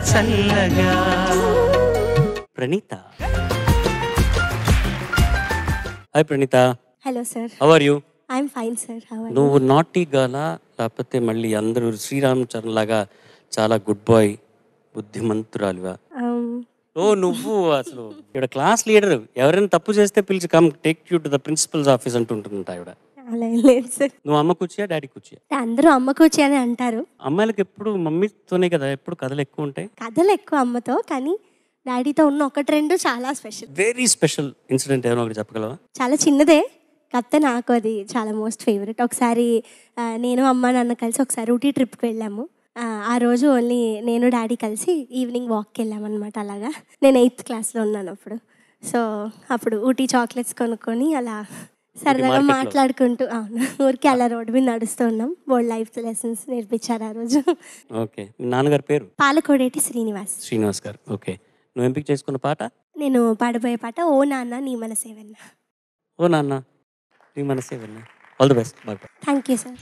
చల్లగా. Praneetha. Hi Praneetha. Hello sir. How are you? I'm fine sir. How are you? నువ్వు naughty గాలా లేకపోతే మళ్ళీ అందరూ శ్రీరామ్ చరణ్ లాగా చాలా గుడ్ బాయ్ బుద్ధిమంతురాలివా? ఓ నువ్వు అసలు ఇక్కడ క్లాస్ లీడర్, ఎవరైనా తప్పు చేస్తే పిలిచి come take you to the principal's office అంటుంటుంటా ఆవిడ. అలా లేదు సార్. నువ్వు అమ్మ కూర్చియా డాడీ కూర్చియా? అందరూ అమ్మ కూర్చి అని అంటారు. అమ్మాయిలకు ఎప్పుడు మమ్మీతోనే కదా ఎప్పుడు కథలు ఎక్కువ ఉంటాయి. కథలు ఎక్కువ అమ్మతో, కానీ డాడీతో ఉన్న ఒకటి రెండు చాలా స్పెషల్. వెరీ స్పెషల్ ఇన్సిడెంట్ ఏమైనా ఒకటి చెప్పగలవా? చాలా చిన్నదే, కాకపోతే నాకు అది చాలా మోస్ట్ ఫేవరెట్. ఒకసారి నేను అమ్మ నాన్న కలిసి ఒకసారి ఊటీ ట్రిప్కి వెళ్ళాము. ఆ రోజు ఓన్లీ నేను డాడీ కలిసి ఈవినింగ్ వాక్కి వెళ్ళామన్నమాట. అలాగా నేను 8th క్లాస్లో ఉన్నాను అప్పుడు. సో అప్పుడు ఊటీ చాక్లెట్స్ కొనుక్కొని అలా సరదాగా మాట్లాడుకుంటూ అవును ఊరికి అలా రోడ్డు మీద నడుస్తూ ఉన్నాం. బోల్డ్ లైఫ్ లెసన్స్ నేర్పించారు ఆ రోజు. ఓకే, మీ నాన్నగారి పేరు? పాలకోడేటి శ్రీనివాస్. శ్రీనివాస్ గారు. ఓకే, నువ్వు ఎంపిక చేసుకున్న పాట? నేను పాడబోయే పాట ఓ నాన్న నీ మనసే వెన్న. ఓ నాన్న నీ మనసే వెన్న. All the best. Bye. Thank you sir.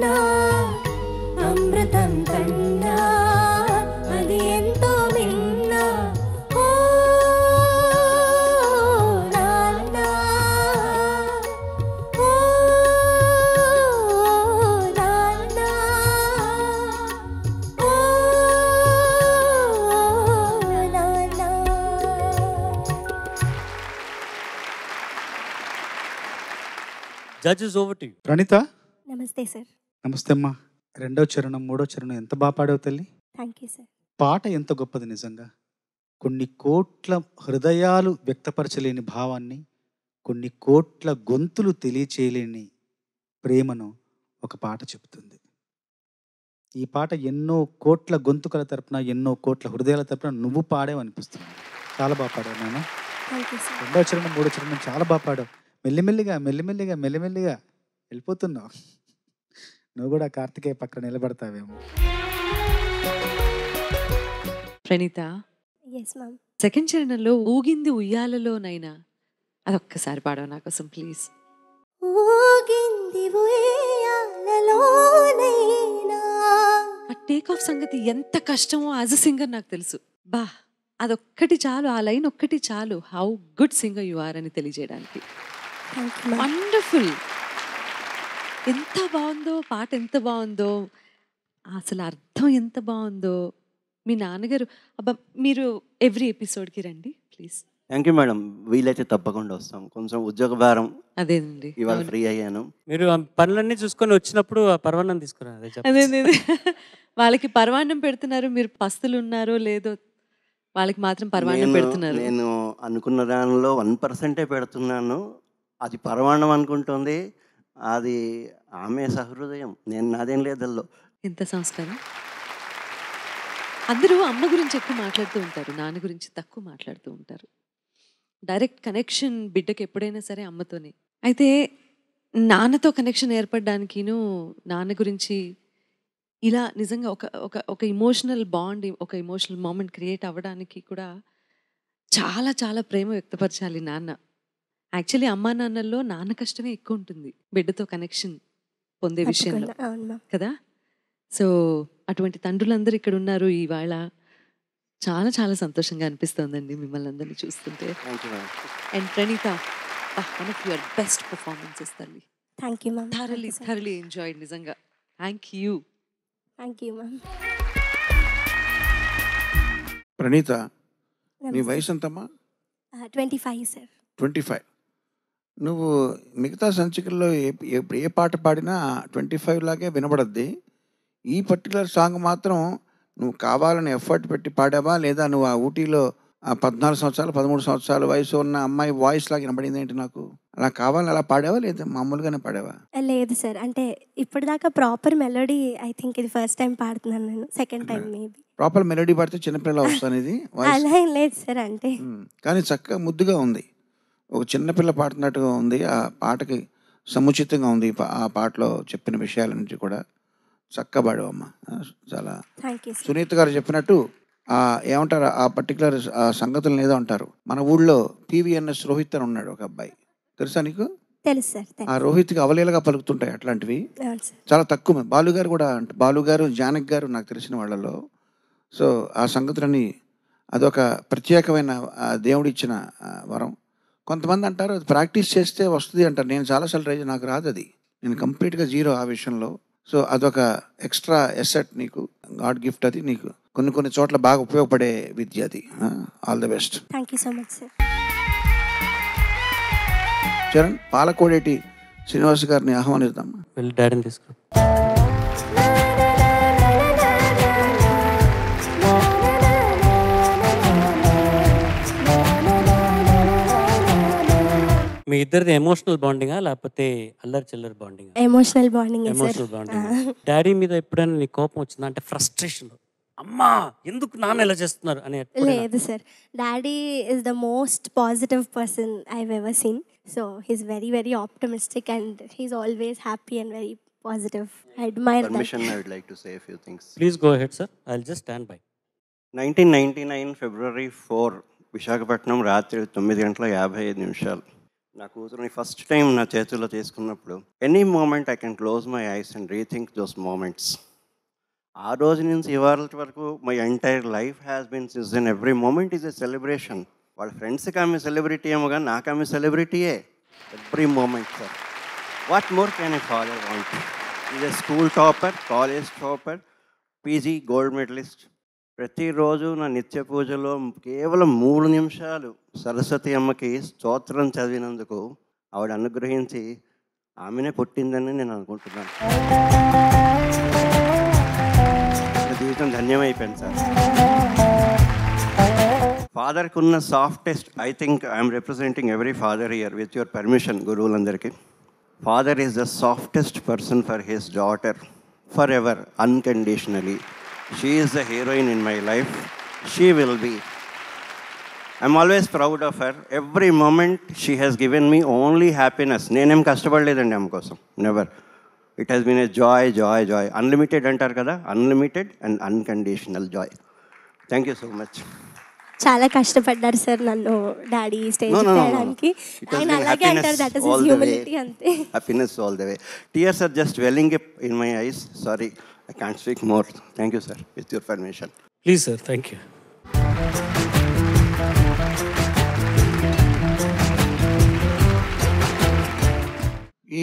కన్నా అమృతం కన్నా అది ఎంతో మిన్న. ఓ నాన్న, ఓ నాన్న, ఓ నాన్న. Judges over to you. Praneetha, నమస్తే సార్. నమస్తే అమ్మా. రెండో చరణం, మూడో చరణం ఎంత బాగా పాడావు తల్లి. Thank you sir. పాట ఎంత గొప్పది నిజంగా. కొన్ని కోట్ల హృదయాలు వ్యక్తపరచలేని భావాన్ని, కొన్ని కోట్ల గొంతులు తెలియచేయలేని ప్రేమను ఒక పాట చెబుతుంది. ఈ పాట ఎన్నో కోట్ల గొంతుకల తరపున, ఎన్నో కోట్ల హృదయాల తరపున నువ్వు పాడావు అనిపిస్తుంది. చాలా బాగా పాడావు నాన్న. Thank you sir. రెండో చరణం, మూడో చరణం చాలా బాగా పాడావు. మెల్లిమెల్లిగా మెల్లిమెల్లిగా మెల్లిమెల్లిగా వెళ్ళిపోతున్నావు. నువ్వు కూడా కార్తికేయ పక్కన నిలబడతావేమో. Praneetha, yes ma'am. సెకండ్ చరణంలో ఊగింది ఉయ్యాలలోనైనా అదొక్కసారి పాడవు నా కోసం ప్లీజ్. ఊగింది ఉయ్యాలలోనైనా. ఆ టేక్ ఆఫ్ సంగతి ఎంత కష్టమో యాజ్ అ సింగర్ నాకు తెలుసు. బా, అదొక్కటి చాలు, ఆ లైన్ ఒక్కటి చాలు how good singer you are అని తెలియజేయడానికి. Thank you ma'am. వండర్ఫుల్. ఎంత బాగుందో పాట, ఎంత బాగుందో, అసలు అర్థం ఎంత బాగుందో. మీ నాన్నగారు, అబ్బా మీరు ఎవ్రీ ఎపిసోడ్కి రండి ప్లీజ్. Thank you madam. వీలైతే తప్పకుండా వస్తాం. కొంచెం ఉద్యోగ భారం, అదేనండి ఇవాళ ఫ్రీ అయ్యాను. మీరు ఆ పనులన్నీ చూసుకొని వచ్చినప్పుడు ఆ పర్వాన్నం తీసుకురా. అదే అదే వాళ్ళకి పరమాన్నం పెడుతున్నారు, మీరు పస్తులు ఉన్నారో లేదో వాళ్ళకి మాత్రం పరమాన్నం పెడుతున్నారు. నేను అనుకున్న దానిలో 1% పెడుతున్నాను. అది పరమాణం అనుకుంటుంది. అది ఆమె సహృదయం, నేను నాదేం లేదల్లో. ఎంత సంస్కారం. అందరూ అమ్మ గురించి ఎక్కువ మాట్లాడుతూ ఉంటారు, నాన్న గురించి తక్కువ మాట్లాడుతూ ఉంటారు. డైరెక్ట్ కనెక్షన్ బిడ్డకి ఎప్పుడైనా సరే అమ్మతోనే. అయితే నాన్నతో కనెక్షన్ ఏర్పడడానికిను, నాన్న గురించి ఇలా నిజంగా ఒక ఒక ఒక ఇమోషనల్ బాండ్, ఒక ఇమోషనల్ మూమెంట్ క్రియేట్ అవ్వడానికి కూడా చాలా చాలా ప్రేమ వ్యక్తపరచాలి నాన్న. యాక్చువల్లీ అమ్మా నాన్నల్లో నాన్న కష్టమే ఎక్కువ ఉంటుంది బిడ్డతో కనెక్షన్ పొందే విషయంలో అవును మ్యామ్. కదా. సో అటువంటి తండ్రులందరూ ఇక్కడ ఉన్నారు ఇవాళ. చాలా చాలా సంతోషంగా అనిపిస్తుందండి మిమ్మల్ని అందరినీ చూస్తుంటే. Thank you madam. And Praneetha, one of your best performances తల్లి. Thank you ma'am. Thoroughly enjoyed నిజంగా. Thank you. Thank you ma'am. Praneetha, నీ వయసు ఎంతమ్మా? 25 సార్. 25. నువ్వు మిగతా సంచికల్లో ఏ పాట పాడినా 25 లాగే వినబడద్ది. ఈ పర్టికులర్ సాంగ్ మాత్రం నువ్వు కావాలని ఎఫర్ట్ పెట్టి పాడావా, లేదా నువ్వు ఆ ఊటీలో ఆ 14 సంవత్సరాలు 13 సంవత్సరాల వయసు ఉన్న అమ్మాయి వాయిస్ లాగా వినబడింది ఏంటి నాకు? అలా కావాలని అలా పాడావా, లేదా మామూలుగానే పాడావా? లేదు సార్, అంటే ఇప్పటిదాకా ప్రాపర్ మెలోడీ ఐ థింక్ ఇది ఫస్ట్ టైం పాడుతున్నాను నేను. Second time maybe. Proper melody పాడితే చిన్నపిల్ల వస్తాను ఇది వాయిస్. అలా ఏం లేదు సార్. అంటే కానీ చక్కగా ముద్దుగా ఉంది, ఒక చిన్నపిల్ల పాడుతున్నట్టుగా ఉంది. ఆ పాటకి సముచితంగా ఉంది. ఆ పాటలో చెప్పిన విషయాలన్నింటి కూడా చక్కగా పాడావమ్మ. చాలా థ్యాంక్ యూ సార్. సునీత గారు చెప్పినట్టు ఏమంటారు ఆ పర్టికులర్ సంగతులను ఏదో అంటారు. మన ఊళ్ళో PVNS రోహిత్ అని ఉన్నాడు ఒక అబ్బాయి, తెలుసా నీకు? తెలుసు సార్. ఆ రోహిత్కి అవలీలగా పలుకుతుంటాయి అట్లాంటివి, అవును సార్. చాలా తక్కువ. బాలుగారు కూడా, బాలుగారు జానక్ గారు నాకు తెలిసిన వాళ్ళలో. సో ఆ సంగతులని అదొక ప్రత్యేకమైన దేవుడిచ్చిన వరం. కొంతమంది అంటారు అది ప్రాక్టీస్ చేస్తే వస్తుంది అంటారు. నేను చాలాసార్లు ట్రై, నాకు రాదు అది. నేను కంప్లీట్గా జీరో ఆ విషయంలో. సో అదొక ఎక్స్ట్రా ఎసెట్ నీకు, గాడ్ గిఫ్ట్ అది నీకు. కొన్ని చోట్ల బాగా ఉపయోగపడే విద్య అది. All the best. Thank you so much sir. Charan, Palakodeti Srinivas గారిని ఆహ్వానిద్దాం. వెళ్ళి డాడీని తీసుకురా. మీ ఇద్దరిది ఎమోషనల్ బాండింగా లేకపోతే అల్లరి చిల్లరి bonding? Emotional bonding. Emotional bonding. Daddy మీద ఎప్పుడైనా నీ కోపం వచ్చిందా? అంటే ఫ్రస్ట్రేషన్, అమ్మా ఎందుకు నాన్న ఎలా చేస్తున్నారు అని? లేదు sir, daddy is the most positive person I have ever seen. So he's very very optimistic and he's always happy and very positive. I admire that. Permission, I would like to say a few things. Please go ahead sir, I will just stand by. 1999 February 4 Visakhapatnam రాత్రి 9:55 నా కూతురుని first time నా చేతుల్లో తీసుకున్నప్పుడు any moment I can close my eyes and rethink those moments. ఆ రోజు నుంచి ఇవాళ వరకు my entire life has been season. Every moment is a celebration. వాళ్ళ ఫ్రెండ్స్కి ఆమె సెలబ్రిటీ ఏమో కానీ నాకు ఆమె సెలబ్రిటీయే. Every moment sir. What more can a father want? Is a school topper, college topper, PG gold medallist. ప్రతిరోజు నా నిత్య పూజలో కేవలం 3 నిమిషాలు సరస్వతి అమ్మకి స్తోత్రం చదివినందుకు ఆవిడ అనుగ్రహించి ఆమెనే పుట్టిందని నేను అనుకుంటున్నాను. జీవితం ధన్యమైపోయింది సార్. ఫాదర్కి ఉన్న softest, I think I'm representing every father here with your permission గురువులందరికీ. Father is the softest person for his daughter forever, unconditionally. She is the heroine in my life. She will be. I'm always proud of her. Every moment she has given me only happiness. నేనేం కష్టపడలేదండి ఆమె కోసం. Never. It has been a joy joy joy. Unlimited అంటారు కదా, unlimited and unconditional joy. Thank you so much. చాలా కష్టపడ్డారు sir నన్ను daddy stage చేయడానికి. ఆయన అలాగే అంటారు, దట్ ఇస్ హిస్ హ్యూమిలిటీ అంతే. Happiness all the way. Tears are just welling up in my eyes. Sorry, I can't speak more. Thank you, sir, with your permission. Please, sir. Thank you.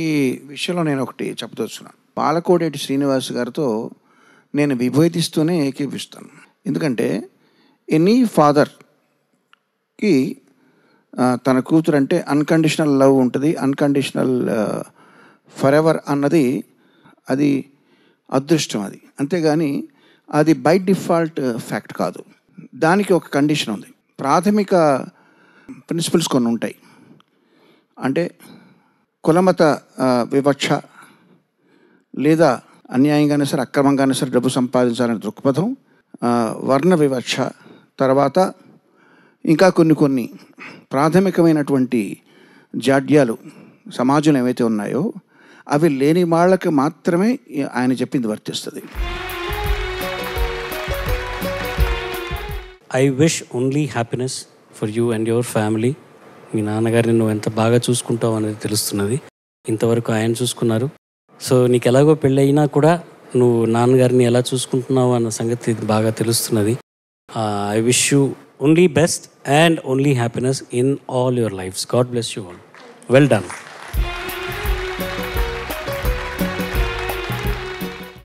ఈ విషయంలో నేను ఒకటి చెప్పదలుచున్నాను. పాలకోడేటి శ్రీనివాస్ గారితో నేను విభేదిస్తూనే ఏకీపిస్తాను. ఎందుకంటే any ఫాదర్కి తన కూతురు అంటే అన్కండిషనల్ లవ్ ఉంటుంది. అన్కండిషనల్ ఫర్ ఎవర్ అన్నది అది అదృష్టం. అది అంతేగాని అది బై డిఫాల్ట్ ఫ్యాక్ట్ కాదు. దానికి ఒక కండిషన్ ఉంది. ప్రాథమిక ప్రిన్సిపల్స్ కొన్ని ఉంటాయి. అంటే కులమత వివక్ష, లేదా అన్యాయంగానే సరే అక్రమంగానే సరే డబ్బు సంపాదించాలనే దృక్పథం, వర్ణ వివక్ష, తర్వాత ఇంకా కొన్ని ప్రాథమికమైనటువంటి జాడ్యాలు సమాజంలో ఏవైతే ఉన్నాయో అవి లేని వాళ్ళకి మాత్రమే ఆయన చెప్పింది వర్తిస్తుంది. I wish only happiness for you and your family. మీ నాన్నగారిని నువ్వు ఎంత బాగా చూసుకుంటావు అనేది తెలుస్తున్నది. ఇంతవరకు ఆయన చూసుకున్నారు. సో నీకు ఎలాగో పెళ్ళైనా కూడా నువ్వు నాన్నగారిని ఎలా చూసుకుంటున్నావు అన్న సంగతి బాగా తెలుస్తున్నది. I wish you only best and only happiness in all your lifes. God bless you all. Well done.